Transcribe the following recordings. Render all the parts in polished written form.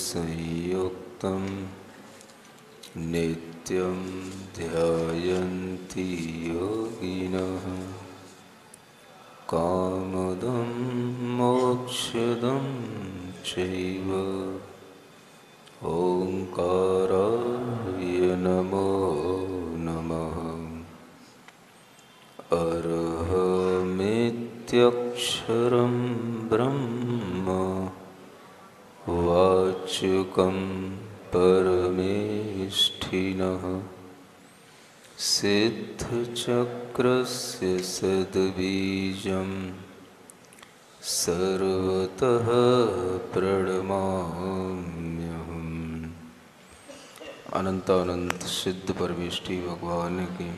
संयुक्तं नित्यं ध्यायन्ति योगिनः कामदं मोक्षदं चैव। ओंकाराय नमो नमः। अरहमित्यक्षरं ब्रह्म वाचकं परमेष्ठिनः सिद्धचक्रस्य सद्बीजं सर्वतः प्रणमाम्यहम्। अनंतानंत सिद्ध परमेष्ठी भगवान की,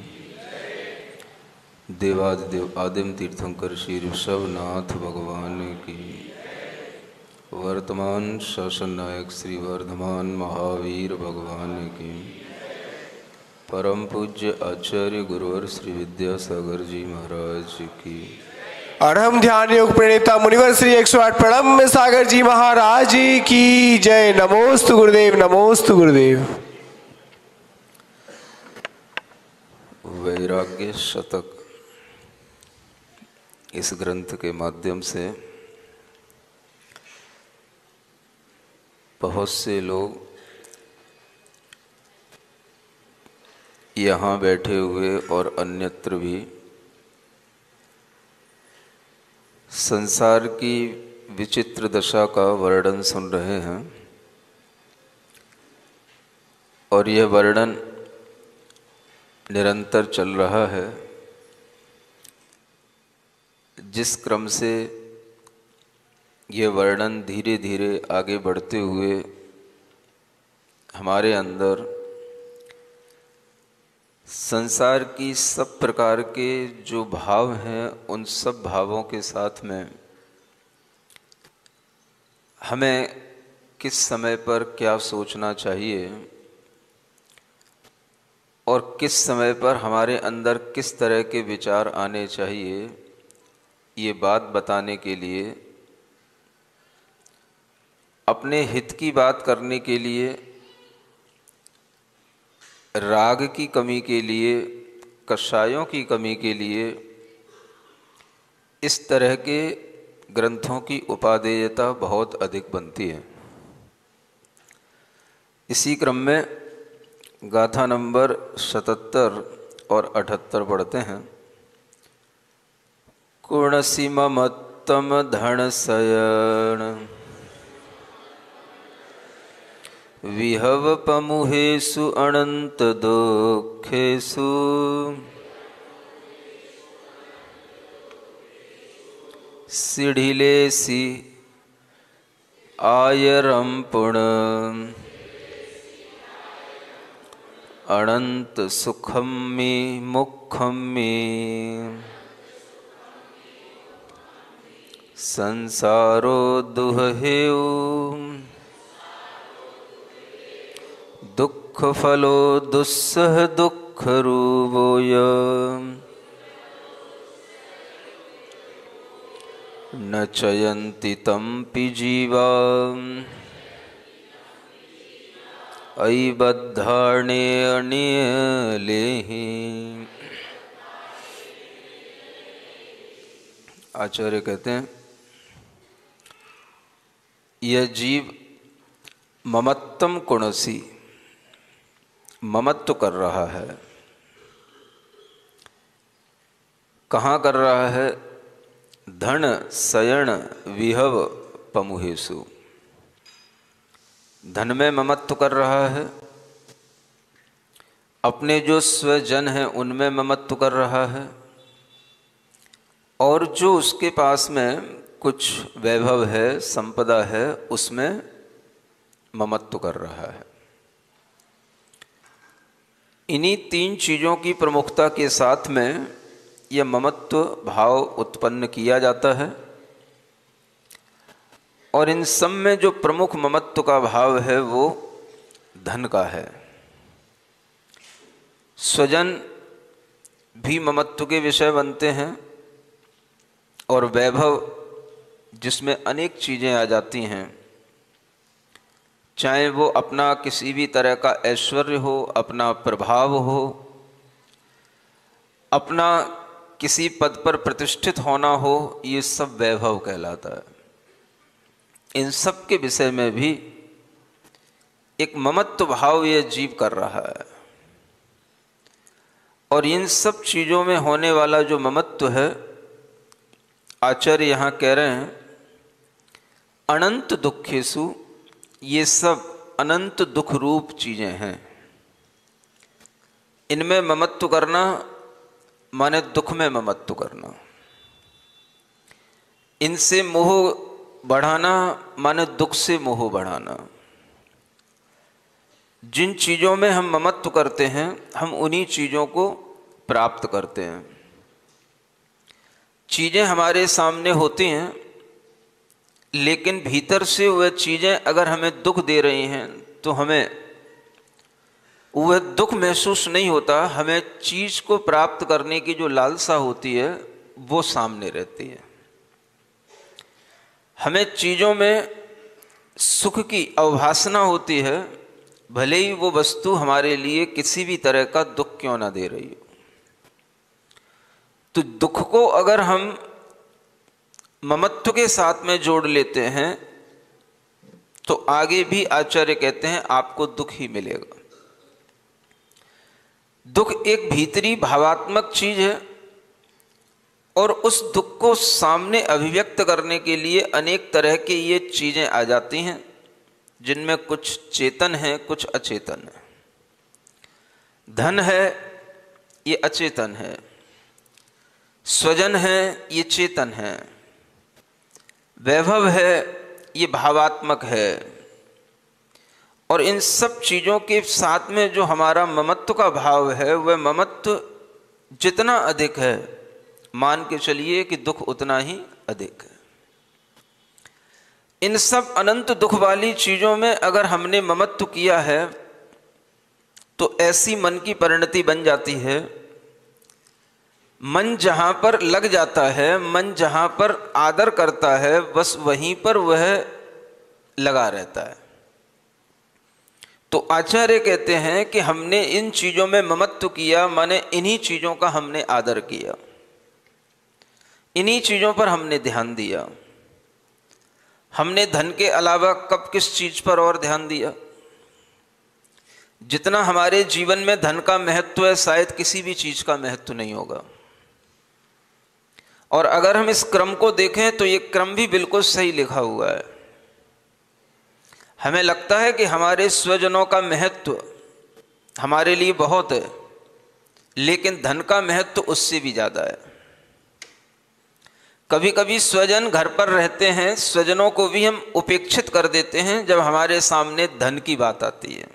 देवादिदेव आदिम तीर्थंकर श्री ऋषभनाथ भगवान की, वर्तमान शासन नायक श्री वर्धमान महावीर भगवान की, परम पूज्य आचार्य गुरुवर श्री विद्यासागर जी महाराज की, और हम ध्यान योग प्रणेता मुनिवर श्री 108 प्रणम्य सागर जी महाराज की जय। नमोस्तु गुरुदेव, नमोस्तु गुरुदेव। वैराग्य शतक इस ग्रंथ के माध्यम से बहुत से लोग यहाँ बैठे हुए और अन्यत्र भी संसार की विचित्र दशा का वर्णन सुन रहे हैं। और यह वर्णन निरंतर चल रहा है। जिस क्रम से ये वर्णन धीरे धीरे आगे बढ़ते हुए हमारे अंदर संसार की सब प्रकार के जो भाव हैं उन सब भावों के साथ में हमें किस समय पर क्या सोचना चाहिए और किस समय पर हमारे अंदर किस तरह के विचार आने चाहिए, ये बात बताने के लिए, अपने हित की बात करने के लिए, राग की कमी के लिए, कषायों की कमी के लिए इस तरह के ग्रंथों की उपादेयता बहुत अधिक बनती है। इसी क्रम में गाथा नंबर 77 और 78 पढ़ते हैं। कुणसी ममत्तम धन शयन विहव पमुहेषु अनंत दुखेषु सीढ़िलेसी आयरम पुण अनंत सुखम मे मुखम मे संसारो दुहेउ दुख फलो दुस्सह दुख रूपोय न चयन्ति तम्पि जीवा अयि बद्धाणे अनिलेहि। आचार्य कहते हैं यह जीव ममत्तम कुणसी, ममत्व कर रहा है। कहाँ कर रहा है? धन शयन विहव पमुहेषु, धन में ममत्व कर रहा है, अपने जो स्वजन हैं उनमें ममत्व कर रहा है, और जो उसके पास में कुछ वैभव है, संपदा है, उसमें ममत्व कर रहा है। इन्हीं तीन चीज़ों की प्रमुखता के साथ में यह ममत्व भाव उत्पन्न किया जाता है। और इन सब में जो प्रमुख ममत्व का भाव है वो धन का है। स्वजन भी ममत्व के विषय बनते हैं और वैभव जिसमें अनेक चीज़ें आ जाती हैं, चाहे वो अपना किसी भी तरह का ऐश्वर्य हो, अपना प्रभाव हो, अपना किसी पद पर प्रतिष्ठित होना हो, ये सब वैभव कहलाता है। इन सब के विषय में भी एक ममत्व भाव ये जीव कर रहा है। और इन सब चीज़ों में होने वाला जो ममत्व है, आचार्य यहाँ कह रहे हैं अनंत दुखेषु, ये सब अनंत दुख रूप चीज़ें हैं। इनमें ममत्व करना माने दुख में ममत्व करना, इनसे मोह बढ़ाना माने दुख से मोह बढ़ाना। जिन चीज़ों में हम ममत्व करते हैं हम उन्हीं चीज़ों को प्राप्त करते हैं। चीज़ें हमारे सामने होती हैं, लेकिन भीतर से वह चीज़ें अगर हमें दुख दे रही हैं तो हमें वह दुख महसूस नहीं होता। हमें चीज़ को प्राप्त करने की जो लालसा होती है वो सामने रहती है। हमें चीज़ों में सुख की अवभासना होती है, भले ही वो वस्तु हमारे लिए किसी भी तरह का दुख क्यों ना दे रही हो। तो दुख को अगर हम ममत्व के साथ में जोड़ लेते हैं तो आगे भी आचार्य कहते हैं आपको दुख ही मिलेगा। दुख एक भीतरी भावात्मक चीज है और उस दुख को सामने अभिव्यक्त करने के लिए अनेक तरह के ये चीजें आ जाती हैं, जिनमें कुछ चेतन है कुछ अचेतन है। धन है ये अचेतन है, स्वजन है ये चेतन है, वैभव है ये भावात्मक है। और इन सब चीज़ों के साथ में जो हमारा ममत्व का भाव है वह ममत्व जितना अधिक है, मान के चलिए कि दुख उतना ही अधिक है। इन सब अनंत दुख वाली चीज़ों में अगर हमने ममत्व किया है तो ऐसी मन की परिणति बन जाती है, मन जहाँ पर लग जाता है, मन जहाँ पर आदर करता है, बस वहीं पर वह लगा रहता है। तो आचार्य कहते हैं कि हमने इन चीज़ों में ममत्व किया, माने इन्हीं चीज़ों का हमने आदर किया, इन्हीं चीज़ों पर हमने ध्यान दिया। हमने धन के अलावा कब किस चीज़ पर और ध्यान दिया? जितना हमारे जीवन में धन का महत्व है शायद किसी भी चीज़ का महत्व नहीं होगा। और अगर हम इस क्रम को देखें तो ये क्रम भी बिल्कुल सही लिखा हुआ है। हमें लगता है कि हमारे स्वजनों का महत्व हमारे लिए बहुत है, लेकिन धन का महत्व उससे भी ज़्यादा है। कभी कभी स्वजन घर पर रहते हैं, स्वजनों को भी हम उपेक्षित कर देते हैं जब हमारे सामने धन की बात आती है।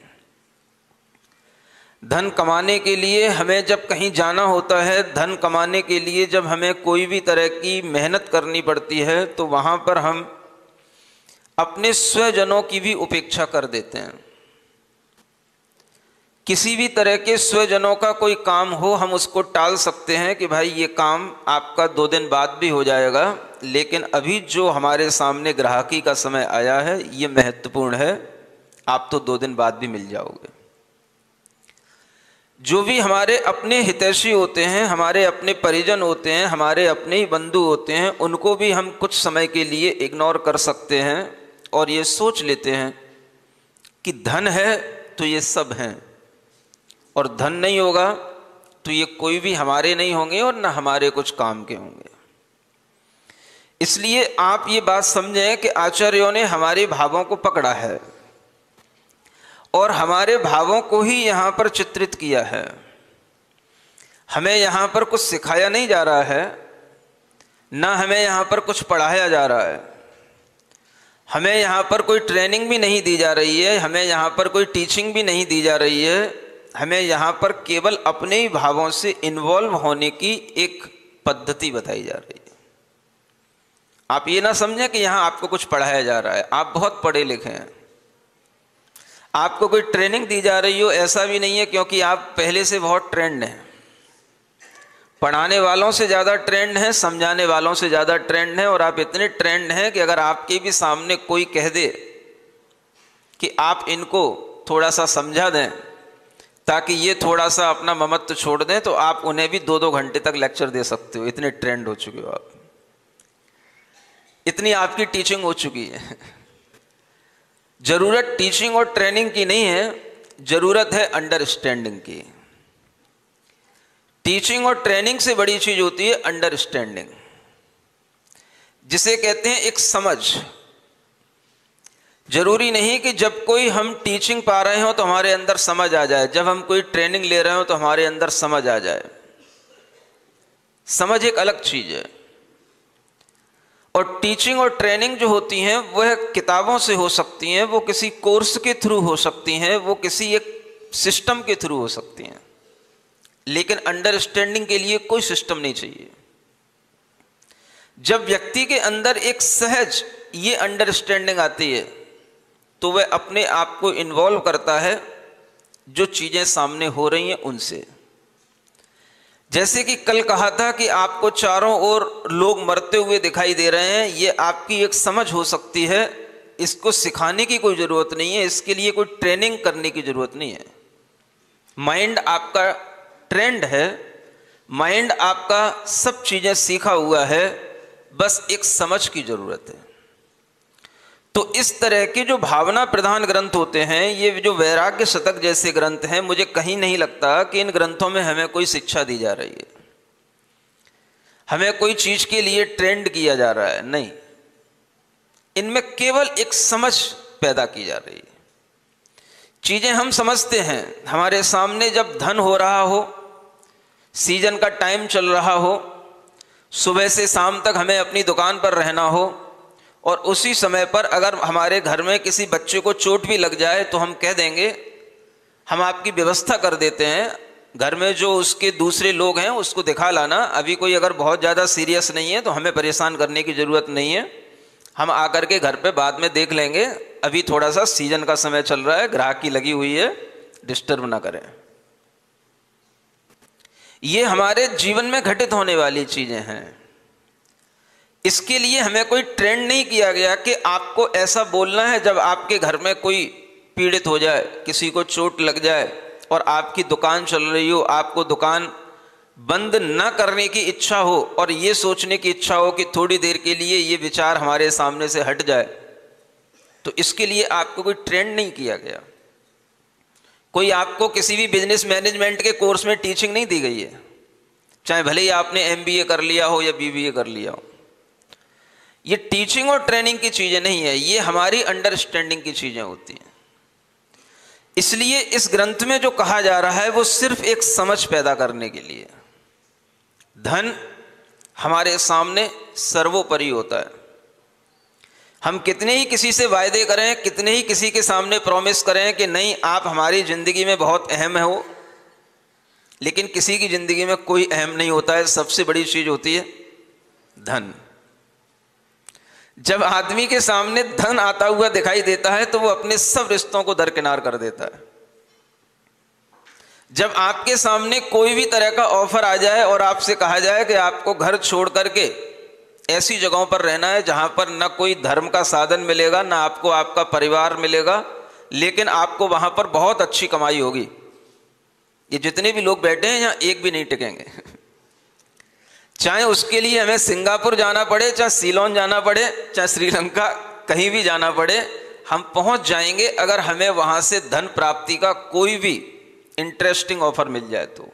धन कमाने के लिए हमें जब कहीं जाना होता है, धन कमाने के लिए जब हमें कोई भी तरह की मेहनत करनी पड़ती है, तो वहाँ पर हम अपने स्वजनों की भी उपेक्षा कर देते हैं। किसी भी तरह के स्वजनों का कोई काम हो, हम उसको टाल सकते हैं कि भाई ये काम आपका 2 दिन बाद भी हो जाएगा, लेकिन अभी जो हमारे सामने ग्राहकी का समय आया है ये महत्वपूर्ण है, आप तो 2 दिन बाद भी मिल जाओगे। जो भी हमारे अपने हितैषी होते हैं, हमारे अपने परिजन होते हैं, हमारे अपने ही बंधु होते हैं, उनको भी हम कुछ समय के लिए इग्नोर कर सकते हैं और ये सोच लेते हैं कि धन है तो ये सब हैं, और धन नहीं होगा तो ये कोई भी हमारे नहीं होंगे और ना हमारे कुछ काम के होंगे। इसलिए आप ये बात समझें कि आचार्यों ने हमारे भावों को पकड़ा है और हमारे भावों को ही यहाँ पर चित्रित किया है। हमें यहाँ पर कुछ सिखाया नहीं जा रहा है, ना हमें यहाँ पर कुछ पढ़ाया जा रहा है, हमें यहाँ पर कोई ट्रेनिंग भी नहीं दी जा रही है, हमें यहाँ पर कोई टीचिंग भी नहीं दी जा रही है। हमें यहाँ पर केवल अपने ही भावों से इन्वॉल्व होने की एक पद्धति बताई जा रही है। आप ये ना समझें कि यहाँ आपको कुछ पढ़ाया जा रहा है। आप बहुत पढ़े लिखे हैं, आपको कोई ट्रेनिंग दी जा रही हो ऐसा भी नहीं है, क्योंकि आप पहले से बहुत ट्रेंड हैं। पढ़ाने वालों से ज़्यादा ट्रेंड हैं, समझाने वालों से ज़्यादा ट्रेंड हैं, और आप इतने ट्रेंड हैं कि अगर आपके भी सामने कोई कह दे कि आप इनको थोड़ा सा समझा दें ताकि ये थोड़ा सा अपना ममत्व छोड़ दें, तो आप उन्हें भी 2-2 घंटे तक लेक्चर दे सकते हो। इतने ट्रेंड हो चुके हो आप, इतनी आपकी टीचिंग हो चुकी है। जरूरत टीचिंग और ट्रेनिंग की नहीं है, जरूरत है अंडरस्टैंडिंग की। टीचिंग और ट्रेनिंग से बड़ी चीज होती है अंडरस्टैंडिंग, जिसे कहते हैं एक समझ। जरूरी नहीं कि जब कोई हम टीचिंग पा रहे हो तो हमारे अंदर समझ आ जाए, जब हम कोई ट्रेनिंग ले रहे हो तो हमारे अंदर समझ आ जाए। समझ एक अलग चीज है। और टीचिंग और ट्रेनिंग जो होती हैं वह किताबों से हो सकती हैं, वो किसी कोर्स के थ्रू हो सकती हैं, वो किसी एक सिस्टम के थ्रू हो सकती हैं, लेकिन अंडरस्टैंडिंग के लिए कोई सिस्टम नहीं चाहिए। जब व्यक्ति के अंदर एक सहज ये अंडरस्टैंडिंग आती है तो वह अपने आप को इन्वॉल्व करता है जो चीजें सामने हो रही हैं उनसे। जैसे कि कल कहा था कि आपको चारों ओर लोग मरते हुए दिखाई दे रहे हैं, ये आपकी एक समझ हो सकती है। इसको सिखाने की कोई ज़रूरत नहीं है, इसके लिए कोई ट्रेनिंग करने की ज़रूरत नहीं है। माइंड आपका ट्रेंड है, माइंड आपका सब चीज़ें सीखा हुआ है, बस एक समझ की ज़रूरत है। तो इस तरह के जो भावना प्रधान ग्रंथ होते हैं, ये जो वैराग्य शतक जैसे ग्रंथ हैं, मुझे कहीं नहीं लगता कि इन ग्रंथों में हमें कोई शिक्षा दी जा रही है, हमें कोई चीज के लिए ट्रेंड किया जा रहा है। नहीं, इनमें केवल एक समझ पैदा की जा रही है। चीजें हम समझते हैं, हमारे सामने जब धन हो रहा हो, सीजन का टाइम चल रहा हो, सुबह से शाम तक हमें अपनी दुकान पर रहना हो, और उसी समय पर अगर हमारे घर में किसी बच्चे को चोट भी लग जाए तो हम कह देंगे हम आपकी व्यवस्था कर देते हैं, घर में जो उसके दूसरे लोग हैं उसको दिखा लाना, अभी कोई अगर बहुत ज़्यादा सीरियस नहीं है तो हमें परेशान करने की ज़रूरत नहीं है, हम आकर के घर पे बाद में देख लेंगे, अभी थोड़ा सा सीजन का समय चल रहा है, ग्राहक की लगी हुई है, डिस्टर्ब ना करें। ये हमारे जीवन में घटित होने वाली चीज़ें हैं। इसके लिए हमें कोई ट्रेंड नहीं किया गया कि आपको ऐसा बोलना है जब आपके घर में कोई पीड़ित हो जाए, किसी को चोट लग जाए और आपकी दुकान चल रही हो, आपको दुकान बंद न करने की इच्छा हो और ये सोचने की इच्छा हो कि थोड़ी देर के लिए ये विचार हमारे सामने से हट जाए, तो इसके लिए आपको कोई ट्रेंड नहीं किया गया। कोई आपको किसी भी बिजनेस मैनेजमेंट के कोर्स में टीचिंग नहीं दी गई है, चाहे भले ही आपने MBA कर लिया हो या BBA कर लिया हो। ये टीचिंग और ट्रेनिंग की चीजें नहीं है, ये हमारी अंडरस्टैंडिंग की चीजें होती हैं। इसलिए इस ग्रंथ में जो कहा जा रहा है वो सिर्फ एक समझ पैदा करने के लिए। धन हमारे सामने सर्वोपरि होता है। हम कितने ही किसी से वायदे करें, कितने ही किसी के सामने प्रॉमिस करें कि नहीं आप हमारी जिंदगी में बहुत अहम हो, लेकिन किसी की जिंदगी में कोई अहम नहीं होता है। सबसे बड़ी चीज होती है धन। जब आदमी के सामने धन आता हुआ दिखाई देता है तो वो अपने सब रिश्तों को दरकिनार कर देता है। जब आपके सामने कोई भी तरह का ऑफर आ जाए और आपसे कहा जाए कि आपको घर छोड़ करके ऐसी जगहों पर रहना है जहां पर ना कोई धर्म का साधन मिलेगा, ना आपको आपका परिवार मिलेगा, लेकिन आपको वहां पर बहुत अच्छी कमाई होगी, ये जितने भी लोग बैठे हैं यहाँ एक भी नहीं टिकेंगे। चाहे उसके लिए हमें सिंगापुर जाना पड़े, चाहे सीलोन जाना पड़े, चाहे श्रीलंका, कहीं भी जाना पड़े, हम पहुंच जाएंगे अगर हमें वहां से धन प्राप्ति का कोई भी इंटरेस्टिंग ऑफर मिल जाए तो।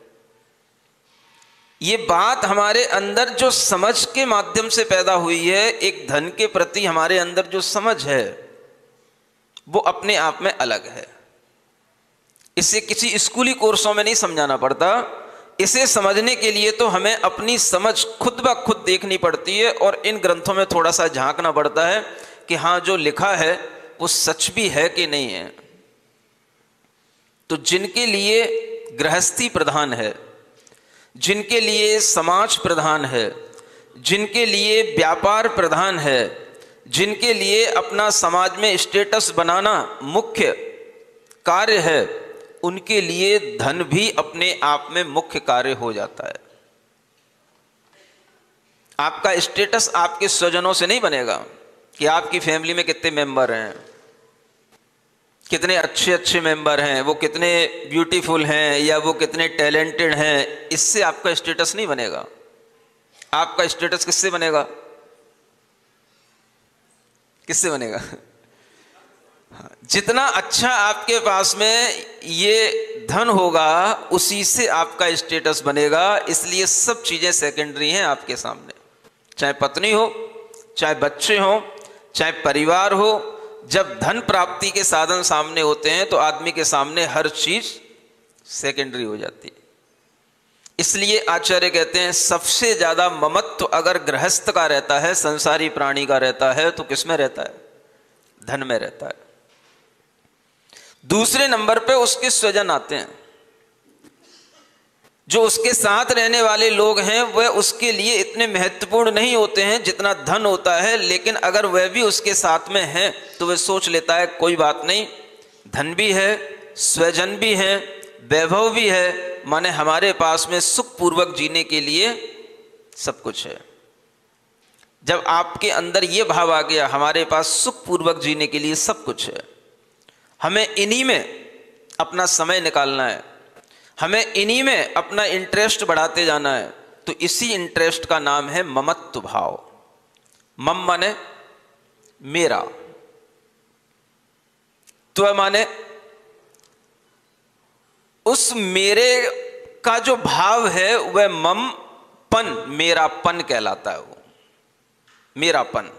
ये बात हमारे अंदर जो समझ के माध्यम से पैदा हुई है, एक धन के प्रति हमारे अंदर जो समझ है वो अपने आप में अलग है। इसे किसी स्कूली कोर्सों में नहीं समझाना पड़ता। इसे समझने के लिए तो हमें अपनी समझ खुद ब खुद देखनी पड़ती है और इन ग्रंथों में थोड़ा सा झांकना पड़ता है कि हाँ जो लिखा है वो सच भी है कि नहीं है। तो जिनके लिए गृहस्थी प्रधान है, जिनके लिए समाज प्रधान है, जिनके लिए व्यापार प्रधान है, जिनके लिए अपना समाज में स्टेटस बनाना मुख्य कार्य है, उनके लिए धन भी अपने आप में मुख्य कार्य हो जाता है। आपका स्टेटस आपके स्वजनों से नहीं बनेगा कि आपकी फैमिली में कितने मेंबर हैं, कितने अच्छे अच्छे मेंबर हैं, वो कितने ब्यूटीफुल हैं, या वो कितने टैलेंटेड हैं, इससे आपका स्टेटस नहीं बनेगा। आपका स्टेटस किससे बनेगा? किससे बनेगा? जितना अच्छा आपके पास में ये धन होगा उसी से आपका स्टेटस बनेगा। इसलिए सब चीजें सेकेंडरी हैं आपके सामने, चाहे पत्नी हो, चाहे बच्चे हो, चाहे परिवार हो। जब धन प्राप्ति के साधन सामने होते हैं तो आदमी के सामने हर चीज सेकेंडरी हो जाती है। इसलिए आचार्य कहते हैं सबसे ज्यादा ममत्व अगर गृहस्थ का रहता है, संसारी प्राणी का रहता है, तो किस में रहता है? धन में रहता है। दूसरे नंबर पे उसके स्वजन आते हैं। जो उसके साथ रहने वाले लोग हैं वह उसके लिए इतने महत्वपूर्ण नहीं होते हैं जितना धन होता है, लेकिन अगर वह भी उसके साथ में है तो वह सोच लेता है कोई बात नहीं, धन भी है, स्वजन भी है, वैभव भी है, माने हमारे पास में सुखपूर्वक जीने के लिए सब कुछ है। जब आपके अंदर यह भाव आ गया हमारे पास सुखपूर्वक जीने के लिए सब कुछ है, हमें इन्हीं में अपना समय निकालना है, हमें इन्हीं में अपना इंटरेस्ट बढ़ाते जाना है, तो इसी इंटरेस्ट का नाम है ममत्व भाव। मम माने मेरा, त्व माने उस मेरे का जो भाव है वह मम पन, मेरापन कहलाता है। वो मेरापन,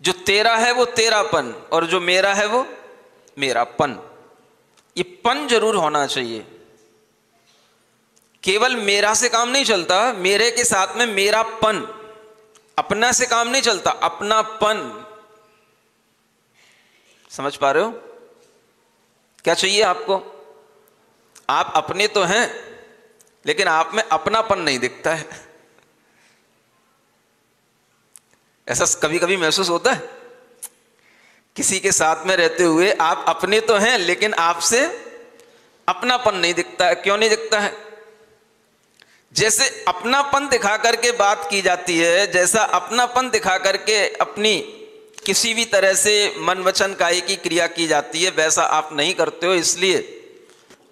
जो तेरा है वो तेरापन और जो मेरा है वो मेरापन। ये पन जरूर होना चाहिए। केवल मेरा से काम नहीं चलता, मेरे के साथ में मेरापन, अपना से काम नहीं चलता, अपनापन। समझ पा रहे हो? क्या चाहिए आपको? आप अपने तो हैं लेकिन आप में अपनापन नहीं दिखता है। ऐसा कभी कभी महसूस होता है? किसी के साथ में रहते हुए आप अपने तो हैं लेकिन आपसे अपनापन नहीं दिखता है। क्यों नहीं दिखता है? जैसे अपनापन दिखा करके बात की जाती है, जैसा अपनापन दिखा करके अपनी किसी भी तरह से मन वचन कायी की क्रिया की जाती है, वैसा आप नहीं करते हो। इसलिए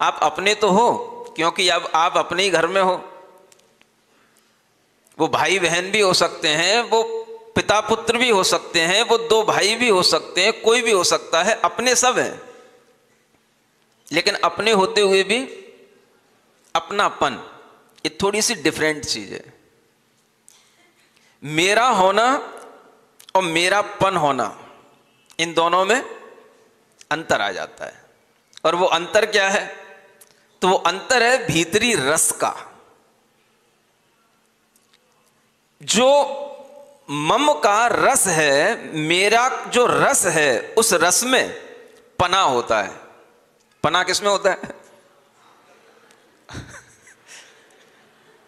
आप अपने तो हो क्योंकि अब आप अपने ही घर में हो। वो भाई बहन भी हो सकते हैं, वो पिता पुत्र भी हो सकते हैं, वो दो भाई भी हो सकते हैं, कोई भी हो सकता है, अपने सब हैं। लेकिन अपने होते हुए भी अपनापन, ये थोड़ी सी डिफरेंट चीज है। मेरा होना और मेरापन होना, इन दोनों में अंतर आ जाता है। और वो अंतर क्या है? तो वो अंतर है भीतरी रस का। जो मम का रस है, मेरा जो रस है, उस रस में पना होता है। पना किसमें होता है?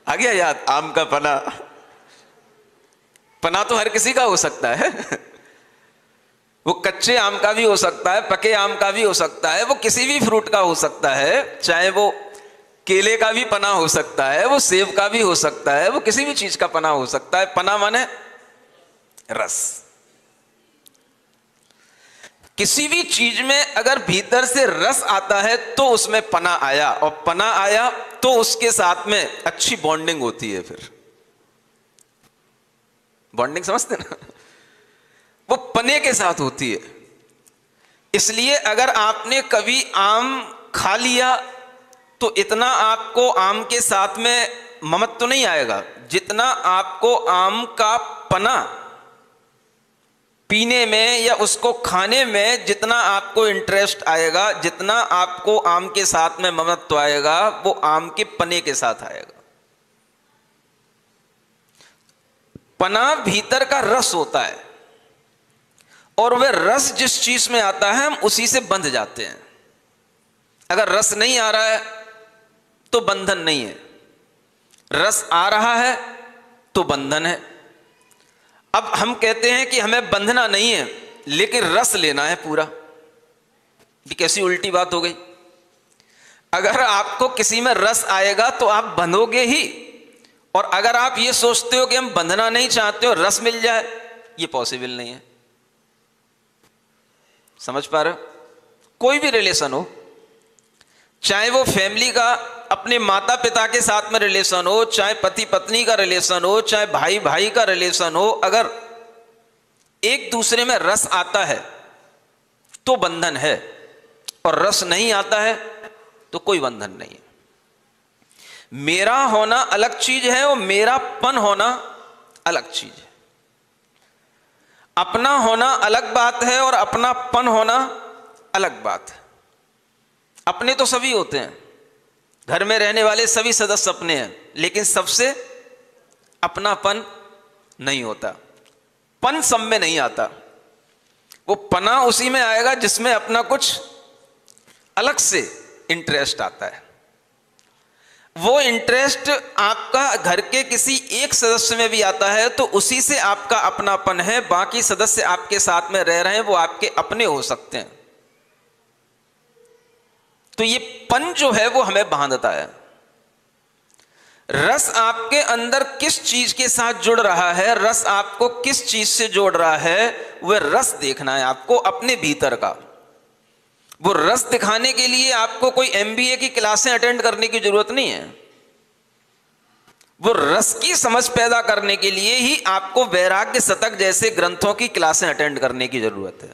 आ गया याद? आम का पना। पना तो हर किसी का हो सकता है। वो कच्चे आम का भी हो सकता है, पके आम का भी हो सकता है, वो किसी भी फ्रूट का हो सकता है। चाहे वो केले का भी पना हो सकता है, वो सेब का भी हो सकता है, वो किसी भी चीज का पना हो सकता है। पना माने रस। किसी भी चीज में अगर भीतर से रस आता है तो उसमें पना आया, और पना आया तो उसके साथ में अच्छी बॉन्डिंग होती है। फिर बॉन्डिंग समझते ना? वो पने के साथ होती है। इसलिए अगर आपने कभी आम खा लिया तो इतना आपको आम के साथ में ममत्व तो नहीं आएगा जितना आपको आम का पना पीने में या उसको खाने में जितना आपको इंटरेस्ट आएगा, जितना आपको आम के साथ में ममत्व आएगा, वो आम के पने के साथ आएगा। पना भीतर का रस होता है, और वह रस जिस चीज में आता है हम उसी से बंध जाते हैं। अगर रस नहीं आ रहा है तो बंधन नहीं है, रस आ रहा है तो बंधन है। अब हम कहते हैं कि हमें बंधना नहीं है लेकिन रस लेना है पूरा। ये कैसी उल्टी बात हो गई? अगर आपको किसी में रस आएगा तो आप बंधोगे ही, और अगर आप ये सोचते हो कि हम बंधना नहीं चाहते हो, रस मिल जाए, ये पॉसिबल नहीं है। समझ पा रहे हो? कोई भी रिलेशन हो, चाहे वो फैमिली का अपने माता पिता के साथ में रिलेशन हो, चाहे पति पत्नी का रिलेशन हो, चाहे भाई भाई का रिलेशन हो, अगर एक दूसरे में रस आता है तो बंधन है, और रस नहीं आता है तो कोई बंधन नहीं है। मेरा होना अलग चीज है और मेरापन होना अलग चीज है। अपना होना अलग बात है और अपनापन होना अलग बात है। अपने तो सभी होते हैं, घर में रहने वाले सभी सदस्य अपने हैं, लेकिन सबसे अपनापन नहीं होता। पन सब में नहीं आता, वो पना उसी में आएगा जिसमें अपना कुछ अलग से इंटरेस्ट आता है। वो इंटरेस्ट आपका घर के किसी एक सदस्य में भी आता है तो उसी से आपका अपनापन है। बाकी सदस्य आपके साथ में रह रहे हैं, वो आपके अपने हो सकते हैं। तो ये पन जो है वो हमें बांधता है। रस आपके अंदर किस चीज के साथ जुड़ रहा है, रस आपको किस चीज से जोड़ रहा है, वह रस देखना है आपको अपने भीतर का। वो रस दिखाने के लिए आपको कोई एमबीए की क्लासें अटेंड करने की जरूरत नहीं है। वो रस की समझ पैदा करने के लिए ही आपको वैराग्य शतक जैसे ग्रंथों की क्लासें अटेंड करने की जरूरत है।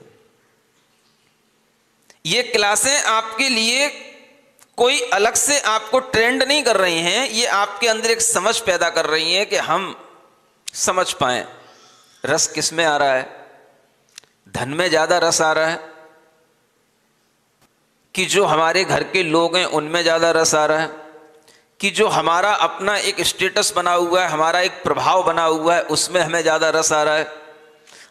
ये क्लासें आपके लिए कोई अलग से आपको ट्रेंड नहीं कर रही हैं, ये आपके अंदर एक समझ पैदा कर रही हैं कि हम समझ पाएं रस किस में आ रहा है। धन में ज्यादा रस आ रहा है कि जो हमारे घर के लोग हैं उनमें ज्यादा रस आ रहा है, कि जो हमारा अपना एक स्टेटस बना हुआ है, हमारा एक प्रभाव बना हुआ है, उसमें हमें ज्यादा रस आ रहा है।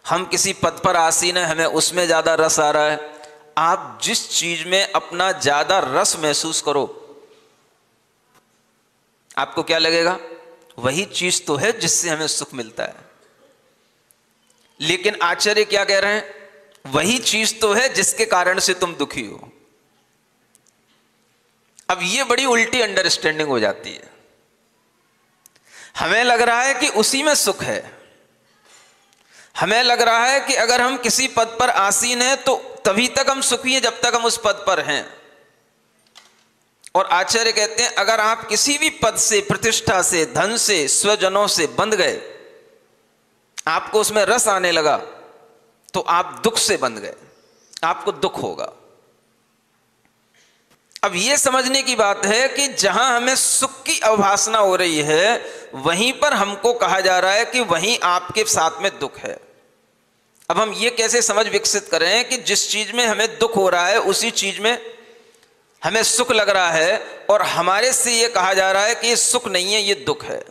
हम किसी पद पर आसीन है, हमें उसमें ज्यादा रस आ रहा है। आप जिस चीज में अपना ज्यादा रस महसूस करो, आपको क्या लगेगा? वही चीज तो है जिससे हमें सुख मिलता है। लेकिन आचार्य क्या कह रहे हैं? वही चीज तो है जिसके कारण से तुम दुखी हो। अब ये बड़ी उल्टी अंडरस्टैंडिंग हो जाती है। हमें लग रहा है कि उसी में सुख है। हमें लग रहा है कि अगर हम किसी पद पर आसीन हैं तो तभी तक हम सुखी हैं जब तक हम उस पद पर हैं। और आचार्य कहते हैं अगर आप किसी भी पद से, प्रतिष्ठा से, धन से, स्वजनों से बंध गए, आपको उसमें रस आने लगा, तो आप दुख से बंध गए, आपको दुख होगा। अब यह समझने की बात है कि जहां हमें सुख की अवभासना हो रही है, वहीं पर हमको कहा जा रहा है कि वहीं आपके साथ में दुख है। अब हम ये कैसे समझ विकसित करें कि जिस चीज में हमें दुख हो रहा है उसी चीज में हमें सुख लग रहा है, और हमारे से यह कहा जा रहा है कि ये सुख नहीं है, ये दुख है।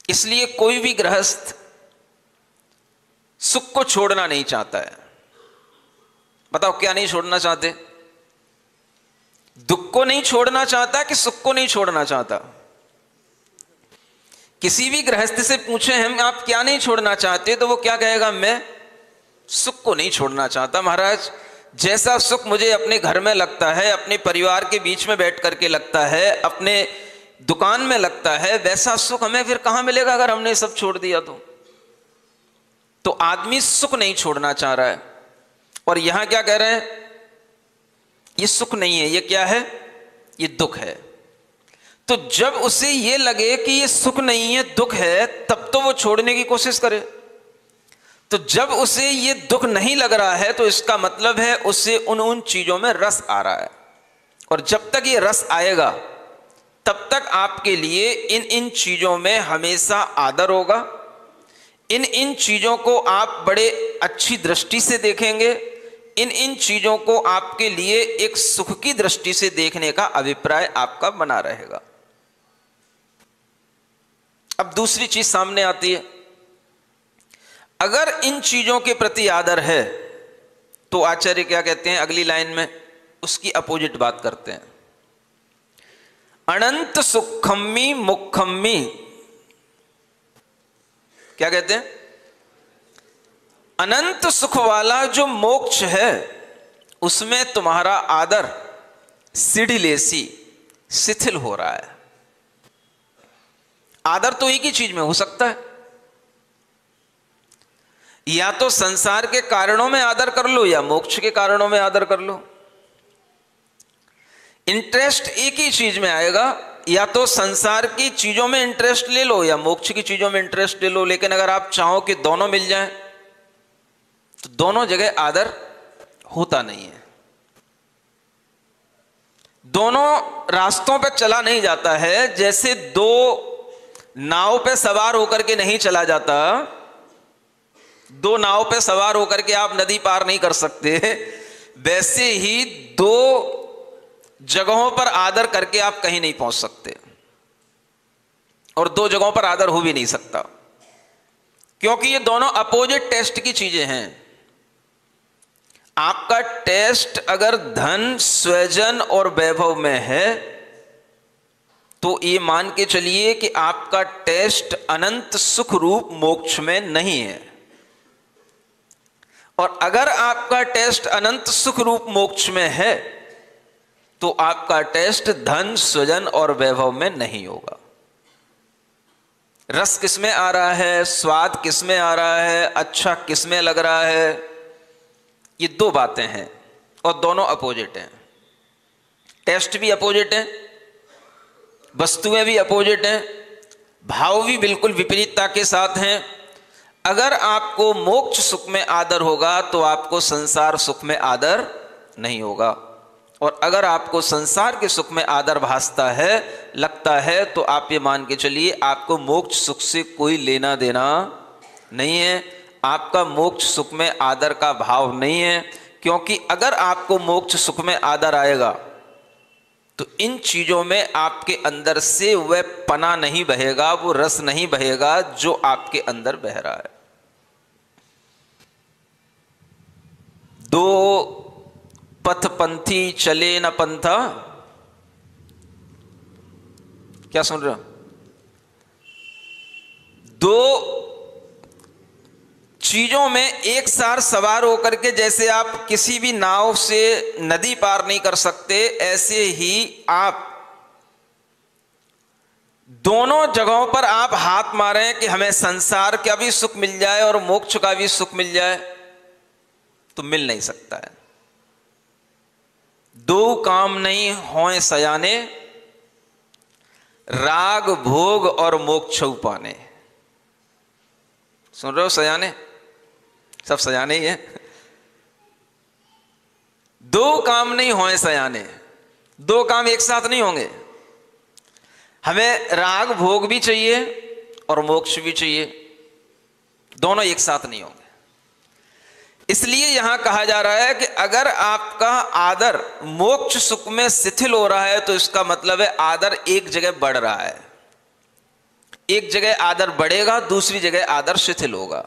इसलिए कोई भी गृहस्थ सुख को छोड़ना नहीं चाहता है। बताओ क्या नहीं छोड़ना चाहते? दुख को नहीं छोड़ना चाहता कि सुख को नहीं छोड़ना चाहता? किसी भी गृहस्थ से पूछे हम आप क्या नहीं छोड़ना चाहते, तो वो क्या कहेगा? मैं सुख को नहीं छोड़ना चाहता महाराज। जैसा सुख मुझे अपने घर में लगता है, अपने परिवार के बीच में बैठ करके लगता है, अपने दुकान में लगता है, वैसा सुख हमें फिर कहां मिलेगा अगर हमने सब छोड़ दिया तो आदमी सुख नहीं छोड़ना चाह रहा है। और यहां क्या कह रहे हैं? ये सुख नहीं है, ये क्या है? ये दुख है। तो जब उसे ये लगे कि ये सुख नहीं है, दुख है, तब तो वो छोड़ने की कोशिश करे। तो जब उसे ये दुख नहीं लग रहा है तो इसका मतलब है उसे उन चीजों में रस आ रहा है। और जब तक ये रस आएगा तब तक आपके लिए इन चीजों में हमेशा आदर होगा। इन चीजों को आप बड़े अच्छी दृष्टि से देखेंगे। इन चीजों को आपके लिए एक सुख की दृष्टि से देखने का अभिप्राय आपका बना रहेगा। अब दूसरी चीज सामने आती है, अगर इन चीजों के प्रति आदर है तो आचार्य क्या कहते हैं अगली लाइन में? उसकी अपोजिट बात करते हैं। अनंत सुखम्मी मुखम्मी, क्या कहते हैं? अनंत सुख वाला जो मोक्ष है उसमें तुम्हारा आदर सीढ़ीलेसी शिथिल हो रहा है। आदर तो एक ही चीज में हो सकता है, या तो संसार के कारणों में आदर कर लो या मोक्ष के कारणों में आदर कर लो। इंटरेस्ट एक ही चीज में आएगा, या तो संसार की चीजों में इंटरेस्ट ले लो या मोक्ष की चीजों में इंटरेस्ट ले लो। लेकिन अगर आप चाहो कि दोनों मिल जाएं तो दोनों जगह आदर होता नहीं है। दोनों रास्तों पे चला नहीं जाता है। जैसे दो नाव पे सवार होकर के नहीं चला जाता, दो नाव पे सवार होकर के आप नदी पार नहीं कर सकते, वैसे ही दो जगहों पर आदर करके आप कहीं नहीं पहुंच सकते, और दो जगहों पर आदर हो भी नहीं सकता, क्योंकि ये दोनों अपोजिट टेस्ट की चीजें हैं। आपका टेस्ट अगर धन, स्वजन और वैभव में है तो ये मान के चलिए कि आपका टेस्ट अनंत सुख रूप मोक्ष में नहीं है। और अगर आपका टेस्ट अनंत सुख रूप मोक्ष में है तो आपका टेस्ट धन, स्वजन और वैभव में नहीं होगा। रस किसमें आ रहा है, स्वाद किसमें आ रहा है, अच्छा किसमें लग रहा है, ये दो बातें हैं और दोनों अपोजिट हैं। टेस्ट भी अपोजिट है, वस्तुएं भी अपोजिट हैं, भाव भी बिल्कुल विपरीतता के साथ हैं। अगर आपको मोक्ष सुख में आदर होगा तो आपको संसार सुख में आदर नहीं होगा, और अगर आपको संसार के सुख में आदर भासता है, लगता है, तो आप ये मान के चलिए आपको मोक्ष सुख से कोई लेना देना नहीं है। आपका मोक्ष सुख में आदर का भाव नहीं है, क्योंकि अगर आपको मोक्ष सुख में आदर आएगा तो इन चीजों में आपके अंदर से वह पना नहीं बहेगा, वो रस नहीं बहेगा जो आपके अंदर बह रहा है। दो पथपंथी चले न पंथा, क्या सुन रहे हो? दो चीजों में एक साथ सवार होकर के जैसे आप किसी भी नाव से नदी पार नहीं कर सकते, ऐसे ही आप दोनों जगहों पर आप हाथ मारें कि हमें संसार का भी सुख मिल जाए और मोक्ष का भी सुख मिल जाए, तो मिल नहीं सकता है। दो काम नहीं होए सयाने, राग भोग और मोक्ष पाने। सुन रहे हो सयाने? सब सयाने ही है। दो काम नहीं होए सयाने, दो काम एक साथ नहीं होंगे। हमें राग भोग भी चाहिए और मोक्ष भी चाहिए, दोनों एक साथ नहीं होंगे। इसलिए यहां कहा जा रहा है कि अगर आपका आदर मोक्ष सुख में शिथिल हो रहा है तो इसका मतलब है आदर एक जगह बढ़ रहा है। एक जगह आदर बढ़ेगा, दूसरी जगह आदर शिथिल होगा।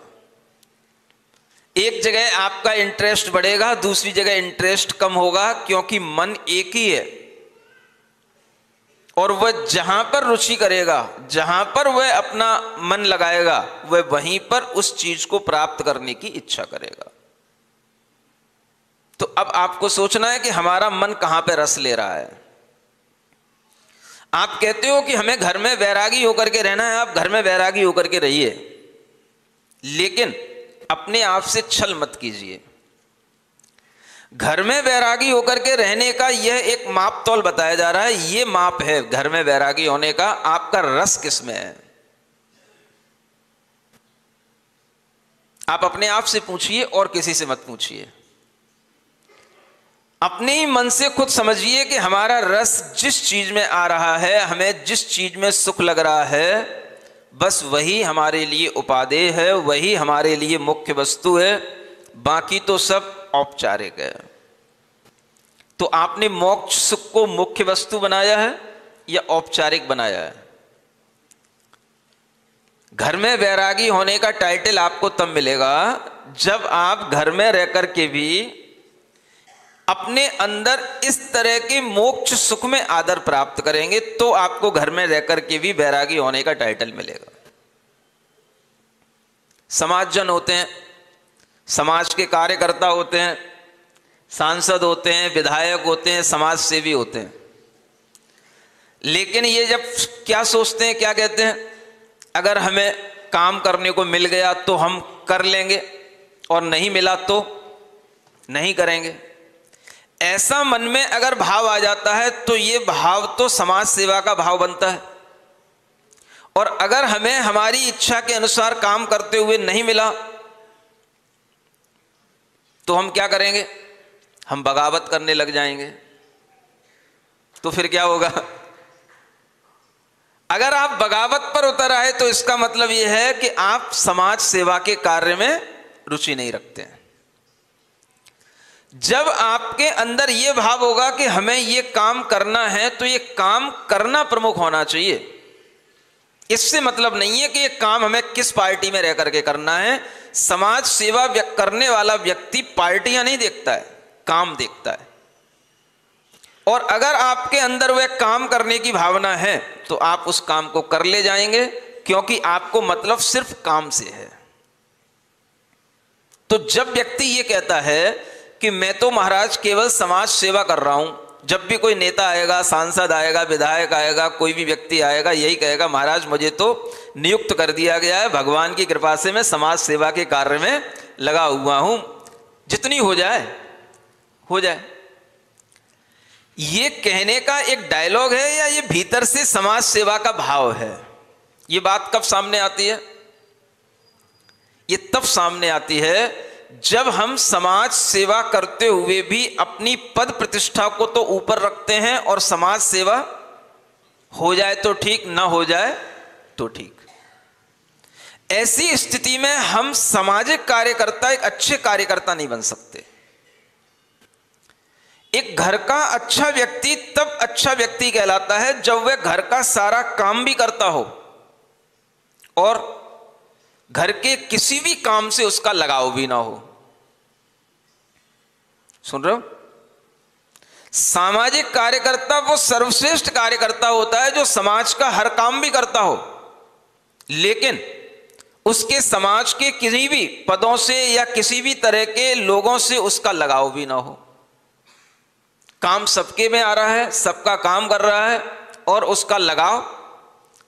एक जगह आपका इंटरेस्ट बढ़ेगा, दूसरी जगह इंटरेस्ट कम होगा, क्योंकि मन एक ही है और वह जहां पर रुचि करेगा, जहां पर वह अपना मन लगाएगा, वह वहीं पर उस चीज को प्राप्त करने की इच्छा करेगा। तो अब आपको सोचना है कि हमारा मन कहां पर रस ले रहा है। आप कहते हो कि हमें घर में वैरागी होकर के रहना है, आप घर में वैरागी होकर के रहिए, लेकिन अपने आप से छल मत कीजिए। घर में वैरागी होकर के रहने का यह एक माप तौल बताया जा रहा है। यह माप है घर में वैरागी होने का, आपका रस किस में है। आप अपने आप से पूछिए और किसी से मत पूछिए। अपने ही मन से खुद समझिए कि हमारा रस जिस चीज में आ रहा है, हमें जिस चीज में सुख लग रहा है, बस वही हमारे लिए उपादेय है, वही हमारे लिए मुख्य वस्तु है, बाकी तो सब औपचारिक है। तो आपने मोक्ष सुख को मुख्य वस्तु बनाया है या औपचारिक बनाया है? घर में वैरागी होने का टाइटल आपको तब मिलेगा जब आप घर में रह करके भी अपने अंदर इस तरह के मोक्ष सुख में आदर प्राप्त करेंगे, तो आपको घर में रह करके भी वैरागी होने का टाइटल मिलेगा। समाजजन होते हैं, समाज के कार्यकर्ता होते हैं, सांसद होते हैं, विधायक होते हैं, समाज सेवी होते हैं, लेकिन ये जब क्या सोचते हैं, क्या कहते हैं, अगर हमें काम करने को मिल गया तो हम कर लेंगे, और नहीं मिला तो नहीं करेंगे। ऐसा मन में अगर भाव आ जाता है तो ये भाव तो समाज सेवा का भाव बनता है। और अगर हमें हमारी इच्छा के अनुसार काम करते हुए नहीं मिला तो हम क्या करेंगे? हम बगावत करने लग जाएंगे। तो फिर क्या होगा? अगर आप बगावत पर उतर आए तो इसका मतलब यह है कि आप समाज सेवा के कार्य में रुचि नहीं रखते हैं। जब आपके अंदर यह भाव होगा कि हमें यह काम करना है तो यह काम करना प्रमुख होना चाहिए। इससे मतलब नहीं है कि यह काम हमें किस पार्टी में रह करके करना है। समाज सेवा करने वाला व्यक्ति पार्टियां नहीं देखता है, काम देखता है। और अगर आपके अंदर वह काम करने की भावना है तो आप उस काम को कर ले जाएंगे, क्योंकि आपको मतलब सिर्फ काम से है। तो जब व्यक्ति ये कहता है कि मैं तो महाराज केवल समाज सेवा कर रहा हूं, जब भी कोई नेता आएगा, सांसद आएगा, विधायक आएगा, कोई भी व्यक्ति आएगा, यही कहेगा महाराज मुझे तो नियुक्त कर दिया गया है, भगवान की कृपा से मैं समाज सेवा के कार्य में लगा हुआ हूं, जितनी हो जाए हो जाए। ये कहने का एक डायलॉग है या ये भीतर से समाज सेवा का भाव है? ये बात कब सामने आती है? ये तब सामने आती है जब हम समाज सेवा करते हुए भी अपनी पद प्रतिष्ठा को तो ऊपर रखते हैं और समाज सेवा हो जाए तो ठीक, ना हो जाए तो ठीक। ऐसी स्थिति में हम सामाजिक कार्यकर्ता, एक अच्छे कार्यकर्ता नहीं बन सकते। एक घर का अच्छा व्यक्ति तब अच्छा व्यक्ति कहलाता है जब वह घर का सारा काम भी करता हो और घर के किसी भी काम से उसका लगाव भी ना हो। सुन रहे हो? सामाजिक कार्यकर्ता वो सर्वश्रेष्ठ कार्यकर्ता होता है जो समाज का हर काम भी करता हो, लेकिन उसके समाज के किसी भी पदों से या किसी भी तरह के लोगों से उसका लगाव भी ना हो। काम सबके में आ रहा है, सबका काम कर रहा है और उसका लगाव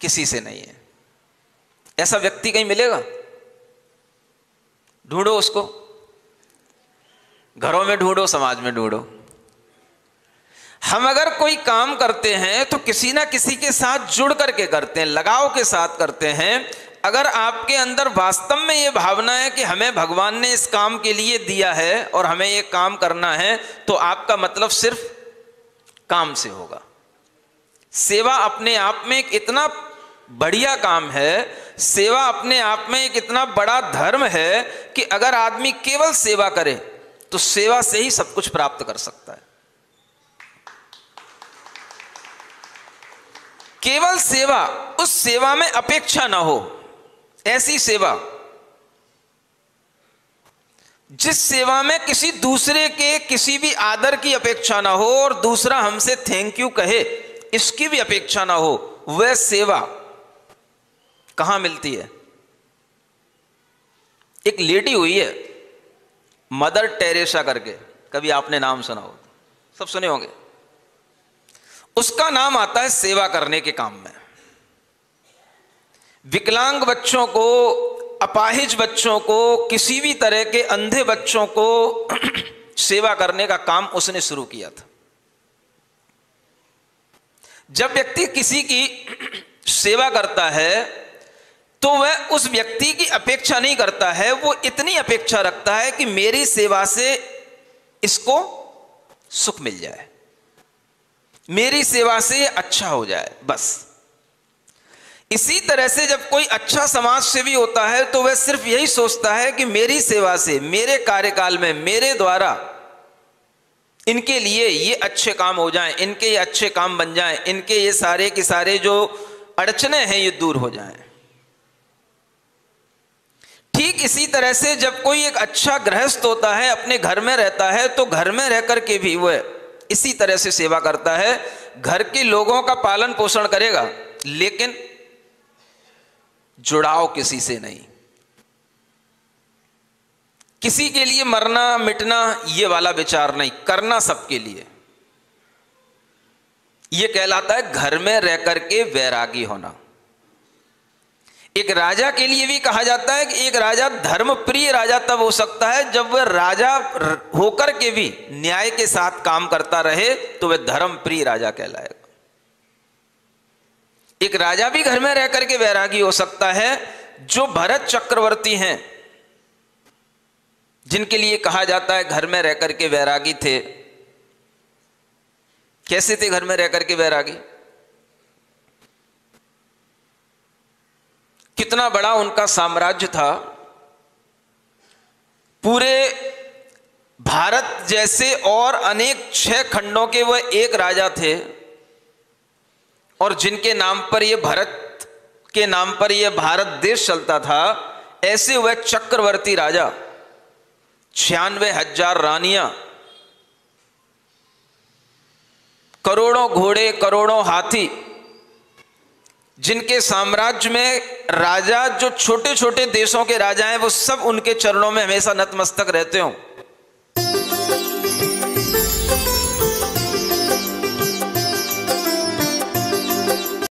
किसी से नहीं है। ऐसा व्यक्ति कहीं मिलेगा? ढूंढो उसको, घरों में ढूंढो, समाज में ढूंढो। हम अगर कोई काम करते हैं तो किसी ना किसी के साथ जुड़ करके करते हैं, लगाव के साथ करते हैं। अगर आपके अंदर वास्तव में ये भावना है कि हमें भगवान ने इस काम के लिए दिया है और हमें ये काम करना है, तो आपका मतलब सिर्फ काम से होगा। सेवा अपने आप में एक इतना बढ़िया काम है, सेवा अपने आप में एक इतना बड़ा धर्म है कि अगर आदमी केवल सेवा करे तो सेवा से ही सब कुछ प्राप्त कर सकता है। केवल सेवा, उस सेवा में अपेक्षा ना हो, ऐसी सेवा जिस सेवा में किसी दूसरे के किसी भी आदर की अपेक्षा ना हो और दूसरा हमसे थैंक यू कहे इसकी भी अपेक्षा ना हो, वह सेवा कहां मिलती है? एक लेडी हुई है मदर टेरेसा करके, कभी आपने नाम सुना हो? सब सुने होंगे। उसका नाम आता है सेवा करने के काम में। विकलांग बच्चों को, अपाहिज बच्चों को, किसी भी तरह के अंधे बच्चों को सेवा करने का काम उसने शुरू किया था। जब व्यक्ति किसी की सेवा करता है तो वह उस व्यक्ति की अपेक्षा नहीं करता है, वो इतनी अपेक्षा रखता है कि मेरी सेवा से इसको सुख मिल जाए, मेरी सेवा से ये अच्छा हो जाए, बस। इसी तरह से जब कोई अच्छा समाज सेवी होता है तो वह सिर्फ यही सोचता है कि मेरी सेवा से, मेरे कार्यकाल में, मेरे द्वारा इनके लिए ये अच्छे काम हो जाएं, इनके ये अच्छे काम बन जाएं, इनके ये सारे के सारे जो अड़चने हैं ये दूर हो जाएं। ठीक इसी तरह से जब कोई एक अच्छा गृहस्थ होता है, अपने घर में रहता है, तो घर में रह करके भी वह इसी तरह से सेवा करता है। घर के लोगों का पालन पोषण करेगा, लेकिन जुड़ाव किसी से नहीं, किसी के लिए मरना मिटना ये वाला विचार नहीं, करना सबके लिए। ये कहलाता है घर में रह करके वैरागी होना। एक राजा के लिए भी कहा जाता है कि एक राजा धर्मप्रिय राजा तब हो सकता है जब वह राजा होकर के भी न्याय के साथ काम करता रहे, तो वह धर्मप्रिय राजा कहलाएगा। एक राजा भी घर में रह करके वैरागी हो सकता है, जो भरत चक्रवर्ती हैं, जिनके लिए कहा जाता है घर में रह करके वैरागी थे। कैसे थे घर में रह करके वैरागी? कितना बड़ा उनका साम्राज्य था। पूरे भारत जैसे और अनेक 6 खंडों के वह एक राजा थे, और जिनके नाम पर यह भरत के नाम पर यह भारत देश चलता था। ऐसे वह चक्रवर्ती राजा, 96,000 रानियां, करोड़ों घोड़े, करोड़ों हाथी, जिनके साम्राज्य में राजा, जो छोटे छोटे देशों के राजा हैं, वो सब उनके चरणों में हमेशा नतमस्तक रहते हों।